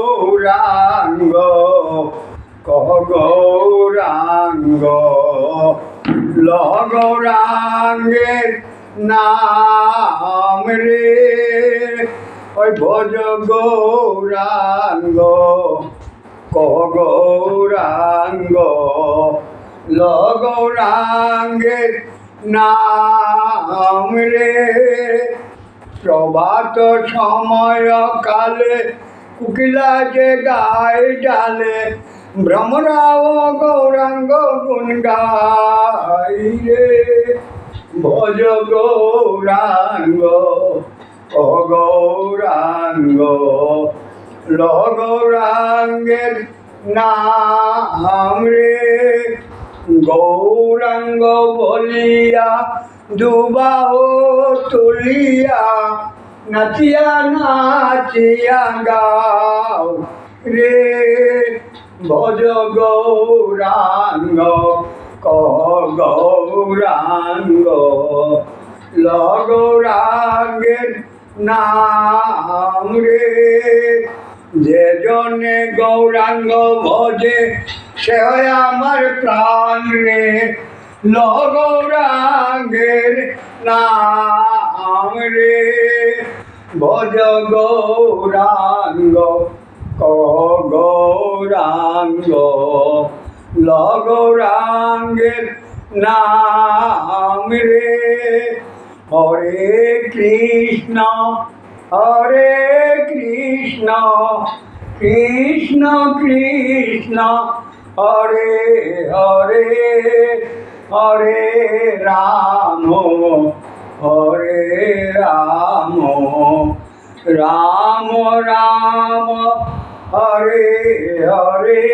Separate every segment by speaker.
Speaker 1: গৌরাঙ্গ কহ গৌরাঙ্গ গৌরাঙ্গের নাম রে ওই ভজ গৌরাঙ্গ কহ গৌরাঙ্গ গৌরাঙ্গের নাম রে প্রভাত সময় কালে কুকিলা যে গায় ডালে ভ্রমরাও গৌরাঙ্গ গুণ গাই রে ভজ গৌরাঙ্গ ও গৌরাঙ্গ গৌরাঙ্গের নাম রে গৌরাঙ্গ বলিয়া দুবাহু তুলিয়া নাচিয়া নাচিয়া গাও রে ভজ গৌরাঙ্গ কহ গৌরাঙ্গ গৌরাঙ্গের নাম রে যে জনে গৌরাঙ্গ ভজে সে হয় আমার প্রাণ রে গৌরাঙ্গের নাম রে ভজ গৌরাঙ্গ কহ গৌরাঙ্গ গৌরাঙ্গের নাম রে হরে কৃষ্ণ কৃষ্ণ কৃষ্ণ হরে হরে হরে রাম রাম রাম হরে হরে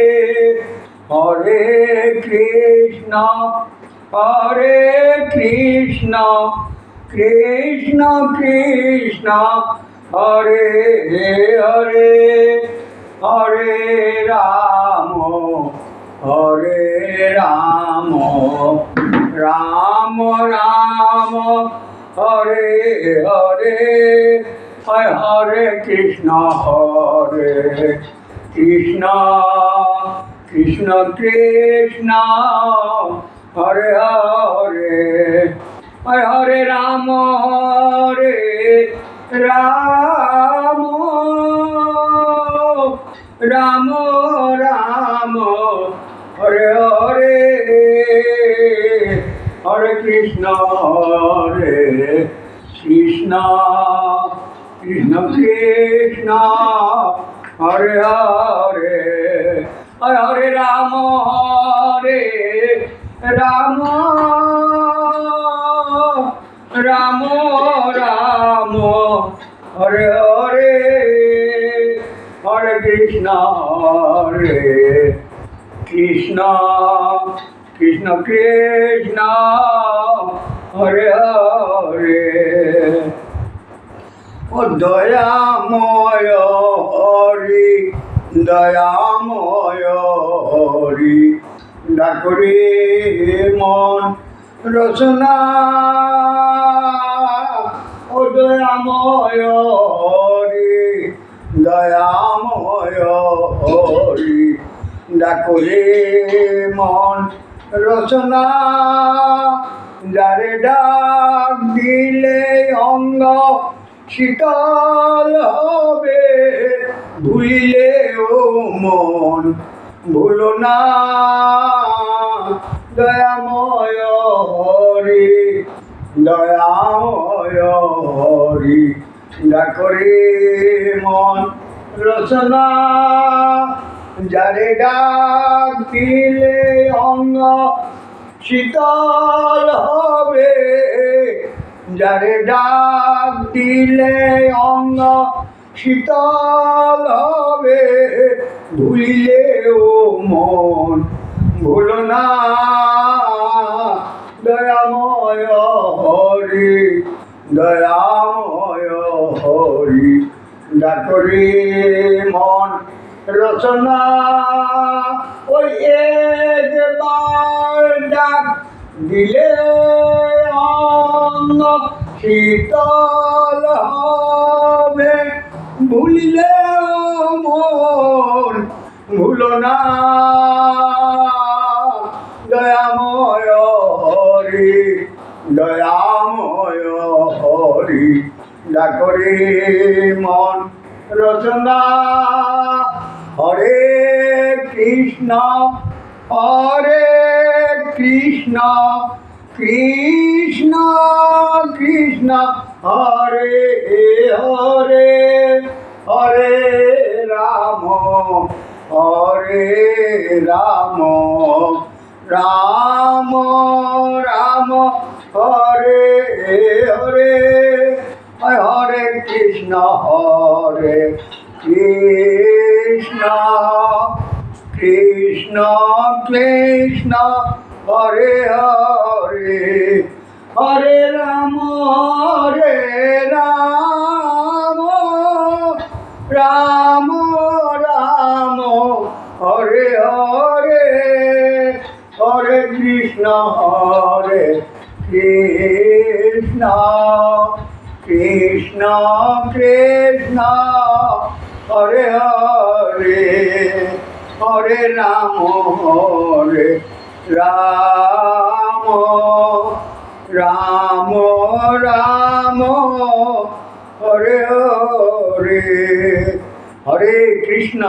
Speaker 1: হরে কৃষ্ণ কৃষ্ণ কৃষ্ণ হরে হরে হরে রাম রাম রাম হরে হরে হরে কৃষ্ণ কৃষ্ণ কৃষ্ণ কৃষ্ণ হরে হরে হরে রাম রাম রাম রাম হরে হরে হরে কৃষ্ণ কৃষ্ণ কৃষ্ণ কৃষ্ণ হরে হরে হরে রাম রাম রাম রাম হরে হরে হরে কৃষ্ণ কৃষ্ণ কৃষ্ণ কৃষ্ণ হরে হরে ও দয়াময় হরি দয়াময় হরি ডাকরে মন রচনা ও দয়াময় হরি দয়াময় হরি ডাকরে মন রচনা যারে ডাক দিলে অঙ্গ শীতল হবে ভুলিলে ও মন ভুলো না দয়াময় হরি দয়াময় হরি ডাকরে মন রচনা যারে ডাক দিলে অঙ্গ শীতল হবে যারে ডাক দিলে অঙ্গ শীতল হবে ভুলিলে ও মন ভুলো না দয়াময় হরি দয়াময় হরি ডাকরে মন রচনা ওই একবার ডাক দিলে অঙ্গ শীতল হবে ভুলিলে মন ভুলো না দয়াময় হরি দয়াময় হরি ডাকরে মন রচনা হরে কৃষ্ণ কৃষ্ণ কৃষ্ণ হরে হরে হরে রাম রাম রাম হরে হরে হরে কৃষ্ণ কৃষ্ণ কৃষ্ণ কৃষ্ণ হরে হরে হরে রাম রাম রাম হরে হরে হরে কৃষ্ণ কৃষ্ণ কৃষ্ণ কৃষ্ণ হরে হরে হরে রাম রাম রাম রাম হরে হরে হরে কৃষ্ণ